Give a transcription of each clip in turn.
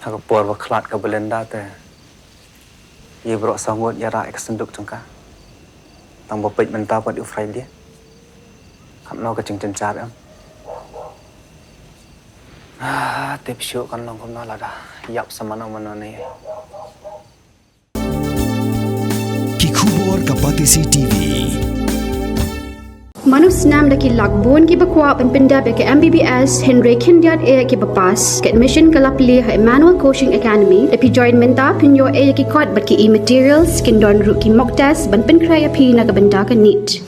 Aku por waklat ke Belanda te. Ia berok sangut ya rak kesenduk cengka. Tang bopet mentah buat ufrai dia. Kam no ke ceng car am. Tip syuk kan long kom no lah dah. Yap sama no mana ni. Kikubor Kapatisi TV. Manus nam daki lakbon ki bakwa penpinda beke MBBS Henry Kindiat e ki bapas ke admission kalap li ha Emmanuel Coaching Academy epi join menta pinyo e ki kot bat ki e-materials kin don ru ki mock test ban pin kraya pi na kabenda ka neat.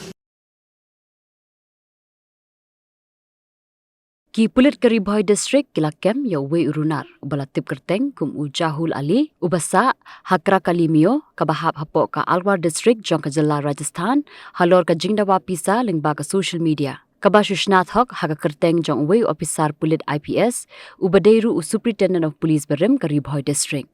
Ki Pulit ke Ribhoi district kila kem ya we Runar ubalatip Kyrteng kum ujahul ali ubasa hakra kalimio kabahap hapok ka Alwar district jong ka jilla Rajasthan halor ka Dawa Pisa lingba ka social media kabashushnath hok haga Kyrteng jong we officer Pulit IPS ubadeiru superintendent of police Barim ka Ribhoi district.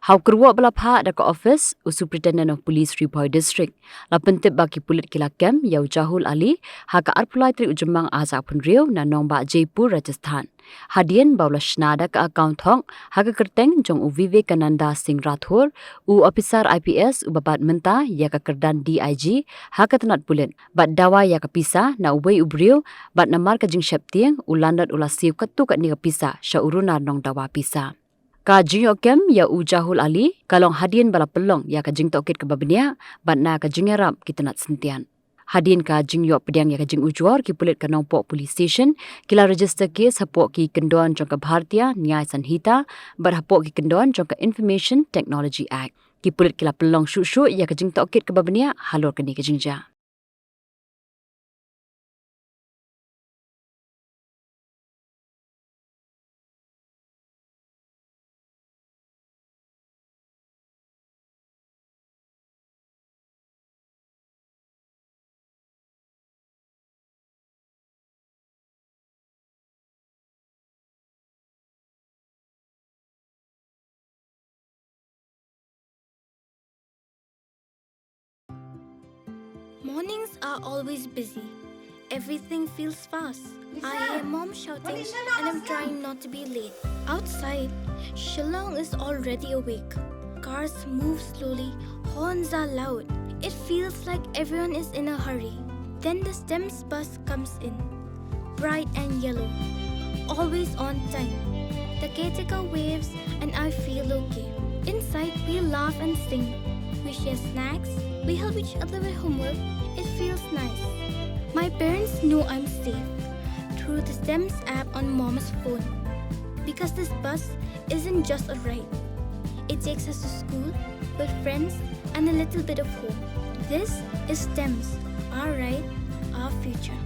Hau kerwa belapha da ka office superintendent of police Ribhoi district lapentip baki Pulit kila kem ya ujahul ali haka arpulai tri ujemang aza pun riau na nongba Jaipur Rajasthan hadian baula shnada ka account hong haka Kyrteng jong Vivekananda Singh Rathore u officer IPS ubabat menta ya ka kerdan DIG haka tanat Pulit bat Dawa ya ka Pisa na uwei ubriu bat namar ka jing septieng ulandat ulasiu katu kat ni ka Pisa sya Runar nong Dawa Pisa. Ka jing kem ya ujahul ali kalong hadian bala pelong ya ka jing tokit ke babenia bat na ka jing arab kita nak sentian. Hadian ka jing yo pediang ya ka jing ujuar ki Pulit ka nongpok police station kila register kes hapok ki kendon jong ka Bhartiya Nyay Sanhita bat hapok ki kendon jong ka Information Technology Act. Ki Pulit kila pelong syuk ya ka jing tokit ke babenia halor ka ni ka jingja. Mornings are always busy. Everything feels fast. I hear mom shouting and I'm trying not to be late. Outside, Shillong is already awake. Cars move slowly, horns are loud. It feels like everyone is in a hurry. Then the STEMS bus comes in, bright and yellow, always on time. The caretaker waves and I feel okay. Inside, we laugh and sing. We share snacks. We help each other with homework. It feels nice. My parents know I'm safe through the STEMS app on Mom's phone. Because this bus isn't just a ride. It takes us to school with friends and a little bit of home. This is STEMS, our ride, our future.